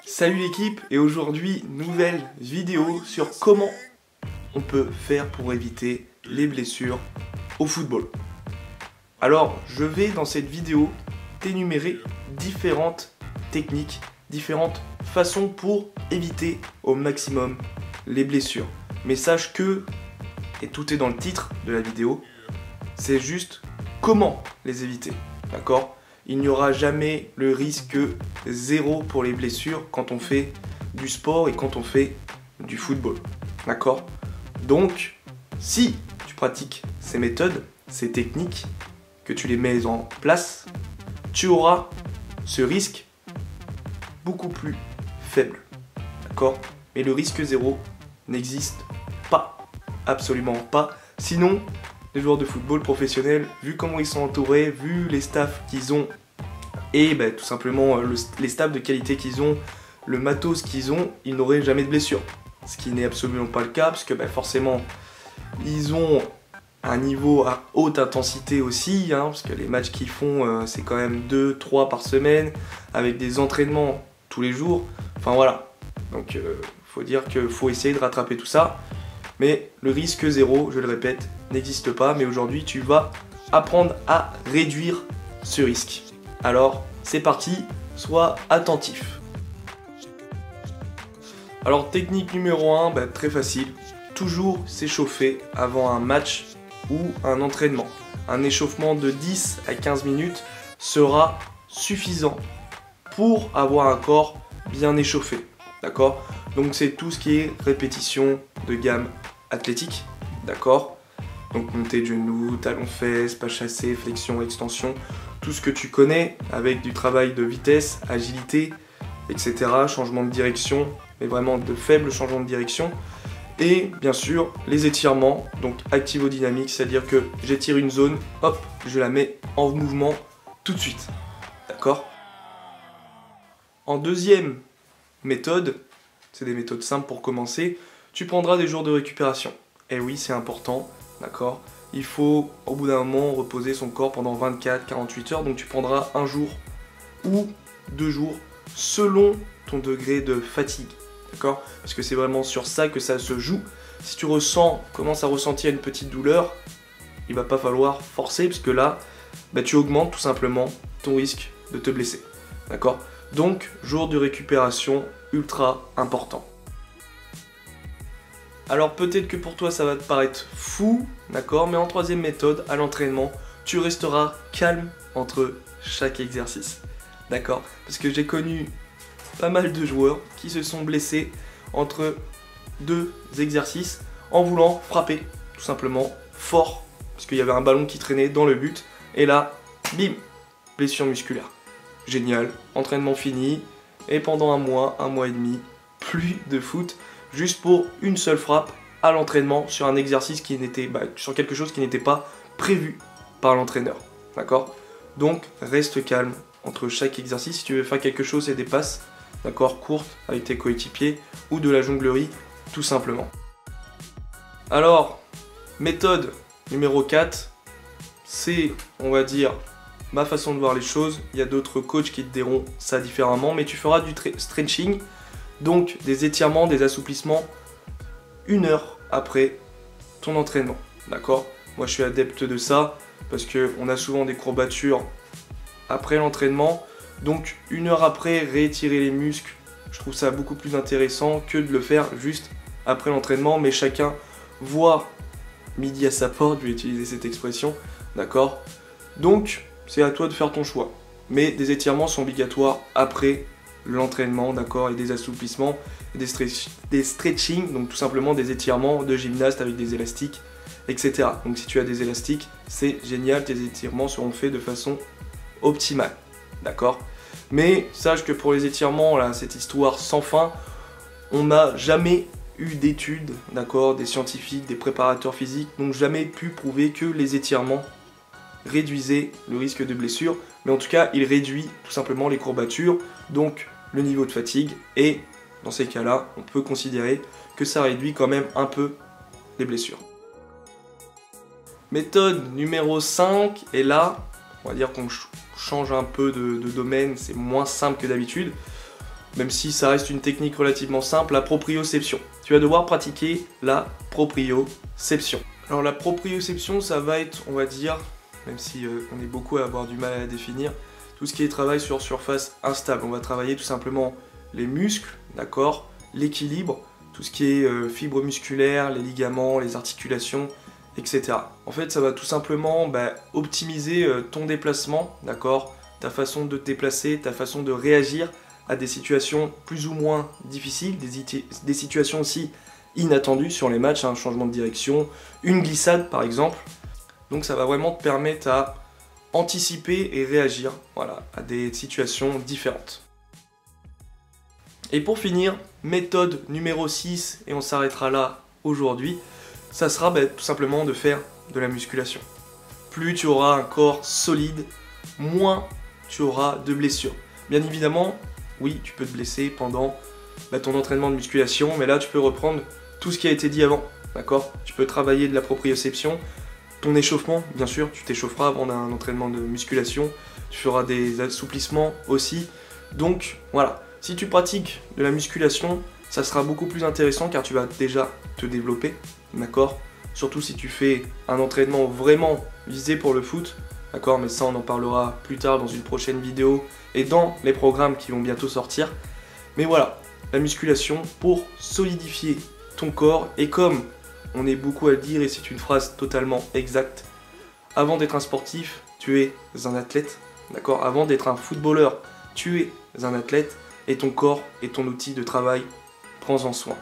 Salut l'équipe, et aujourd'hui, nouvelle vidéo sur comment on peut faire pour éviter les blessures au football. Alors, je vais dans cette vidéo t'énumérer différentes techniques, différentes façons pour éviter au maximum les blessures. Mais sache que, et tout est dans le titre de la vidéo, c'est juste comment les éviter, d'accord ? Il n'y aura jamais le risque zéro pour les blessures quand on fait du sport et quand on fait du football, d'accord ? Donc, si tu pratiques ces méthodes, ces techniques, que tu les mets en place, tu auras ce risque beaucoup plus faible, d'accord ? Mais le risque zéro n'existe pas, absolument pas. Sinon, les joueurs de football professionnels, vu comment ils sont entourés, vu les staffs qu'ils ont, et tout simplement les staffs de qualité qu'ils ont, le matos qu'ils ont, ils n'auraient jamais de blessure. Ce qui n'est absolument pas le cas, parce que forcément, ils ont un niveau à haute intensité aussi, parce que les matchs qu'ils font, c'est quand même 2-3 par semaine, avec des entraînements tous les jours. Enfin voilà, donc faut dire qu'il faut essayer de rattraper tout ça. Mais le risque zéro, je le répète, n'existe pas. Mais aujourd'hui, tu vas apprendre à réduire ce risque. Alors, c'est parti, sois attentif. Alors, technique numéro 1, très facile. Toujours s'échauffer avant un match ou un entraînement. Un échauffement de 10 à 15 minutes sera suffisant pour avoir un corps bien échauffé. D'accord ? Donc c'est tout ce qui est répétition de gamme athlétique, d'accord ? Donc montée de genoux, talons-fesses, pas chassé, flexion, extension, tout ce que tu connais avec du travail de vitesse, agilité, etc. Changement de direction, mais vraiment de faibles changements de direction. Et bien sûr les étirements, donc activo-dynamique, c'est-à-dire que j'étire une zone, hop, je la mets en mouvement tout de suite, d'accord ? En deuxième méthode, c'est des méthodes simples pour commencer, tu prendras des jours de récupération. Et oui, c'est important, d'accord ? Il faut, au bout d'un moment, reposer son corps pendant 24-48 heures, donc tu prendras un jour ou 2 jours, selon ton degré de fatigue, d'accord ? Parce que c'est vraiment sur ça que ça se joue. Si tu commences à ressentir une petite douleur, il va pas falloir forcer, parce que là, tu augmentes tout simplement ton risque de te blesser, d'accord ? Donc, jour de récupération ultra important. Alors peut-être que pour toi ça va te paraître fou, d'accord, mais en troisième méthode, à l'entraînement, tu resteras calme entre chaque exercice, d'accord ? Parce que j'ai connu pas mal de joueurs qui se sont blessés entre 2 exercices en voulant frapper tout simplement fort, parce qu'il y avait un ballon qui traînait dans le but, et là, bim, blessure musculaire. Génial, entraînement fini, et pendant un mois et demi, plus de foot, juste pour une seule frappe à l'entraînement sur un exercice qui n'était, sur quelque chose qui n'était pas prévu par l'entraîneur, d'accord ? Donc reste calme entre chaque exercice. Si tu veux faire quelque chose, c'est des passes, d'accord, courtes avec tes coéquipiers, ou de la jonglerie, tout simplement. Alors, méthode numéro 4, c'est, on va dire, ma façon de voir les choses. Il y a d'autres coachs qui te diront ça différemment, mais tu feras du stretching, donc des étirements, des assouplissements, 1 heure après ton entraînement, d'accord ? Moi je suis adepte de ça, parce qu'on a souvent des courbatures après l'entraînement, donc 1 heure après, réétirer les muscles, je trouve ça beaucoup plus intéressant que de le faire juste après l'entraînement, mais chacun voit midi à sa porte, je vais utiliser cette expression, d'accord ? Donc, c'est à toi de faire ton choix. Mais des étirements sont obligatoires après l'entraînement, d'accord, et des assouplissements, et des stretching, donc tout simplement des étirements de gymnaste avec des élastiques, etc. Donc si tu as des élastiques, c'est génial, tes étirements seront faits de façon optimale, d'accord ? Mais sache que pour les étirements, là, cette histoire sans fin, on n'a jamais eu d'études, d'accord, des scientifiques, des préparateurs physiques n'ont jamais pu prouver que les étirements réduisait le risque de blessure, mais en tout cas il réduit tout simplement les courbatures, donc le niveau de fatigue, et dans ces cas-là on peut considérer que ça réduit quand même un peu les blessures. Méthode numéro 5, et là on va dire qu'on change un peu de domaine, c'est moins simple que d'habitude. même si ça reste une technique relativement simple, la proprioception. Tu vas devoir pratiquer la proprioception. Alors la proprioception, ça va être, on va dire, même si on est beaucoup à avoir du mal à la définir, tout ce qui est travail sur surface instable. On va travailler tout simplement les muscles, d'accord, l'équilibre, tout ce qui est fibres musculaires, les ligaments, les articulations, etc. En fait, ça va tout simplement optimiser ton déplacement, d'accord, ta façon de te déplacer, ta façon de réagir à des situations plus ou moins difficiles, des situations aussi inattendues sur les matchs, un changement de direction, une glissade par exemple. Donc ça va vraiment te permettre à anticiper et réagir, voilà, à des situations différentes. Et pour finir, méthode numéro 6, et on s'arrêtera là aujourd'hui, ça sera tout simplement de faire de la musculation. Plus tu auras un corps solide, moins tu auras de blessures. Bien évidemment, oui, tu peux te blesser pendant ton entraînement de musculation, mais là tu peux reprendre tout ce qui a été dit avant, d'accord? Tu peux travailler de la proprioception, ton échauffement, bien sûr, tu t'échaufferas avant un entraînement de musculation, tu feras des assouplissements aussi. Donc voilà, si tu pratiques de la musculation, ça sera beaucoup plus intéressant car tu vas déjà te développer, d'accord? Surtout si tu fais un entraînement vraiment visé pour le foot, d'accord? Mais ça on en parlera plus tard dans une prochaine vidéo et dans les programmes qui vont bientôt sortir. Mais voilà, la musculation pour solidifier ton corps, et comme on est beaucoup à le dire et c'est une phrase totalement exacte, avant d'être un sportif, tu es un athlète, d'accord? Avant d'être un footballeur, tu es un athlète et ton corps est ton outil de travail, prends-en soin.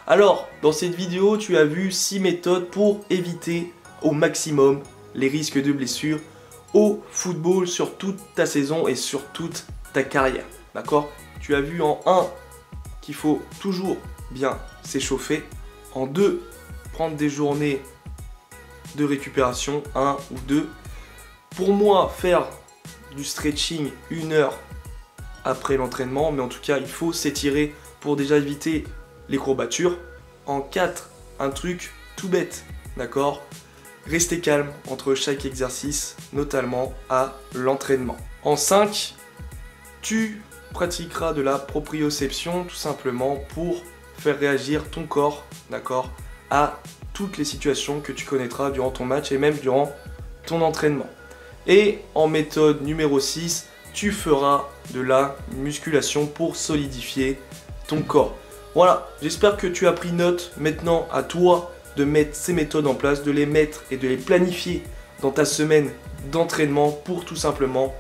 Alors, dans cette vidéo, tu as vu 6 méthodes pour éviter au maximum les risques de blessures au football sur toute ta saison et sur toute ta carrière, d'accord? Tu as vu en 1 qu'il faut toujours bien s'échauffer, en 2 prendre des journées de récupération, 1 ou 2. Pour moi, faire du stretching 1 heure après l'entraînement, mais en tout cas il faut s'étirer pour déjà éviter les courbatures. En 4, un truc tout bête, d'accord? Rester calme entre chaque exercice, notamment à l'entraînement. En 5, tu pratiqueras de la proprioception tout simplement pour faire réagir ton corps, d'accord, à toutes les situations que tu connaîtras durant ton match et même durant ton entraînement. Et en méthode numéro 6, tu feras de la musculation pour solidifier ton corps. Voilà, j'espère que tu as pris note. Maintenant, à toi de mettre ces méthodes en place, de les mettre et de les planifier dans ta semaine d'entraînement pour tout simplement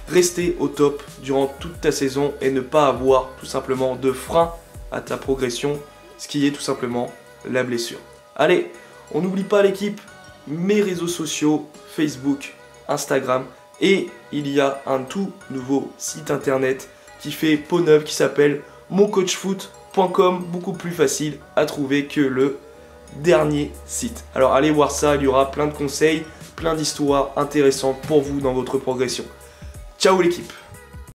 rester au top durant toute ta saison et ne pas avoir tout simplement de frein à ta progression, ce qui est tout simplement la blessure. Allez, on n'oublie pas l'équipe, mes réseaux sociaux, Facebook, Instagram, et il y a un tout nouveau site internet qui fait peau neuve qui s'appelle moncoachfoot.com, beaucoup plus facile à trouver que le dernier site. Alors allez voir ça, il y aura plein de conseils, plein d'histoires intéressantes pour vous dans votre progression. Ciao l'équipe!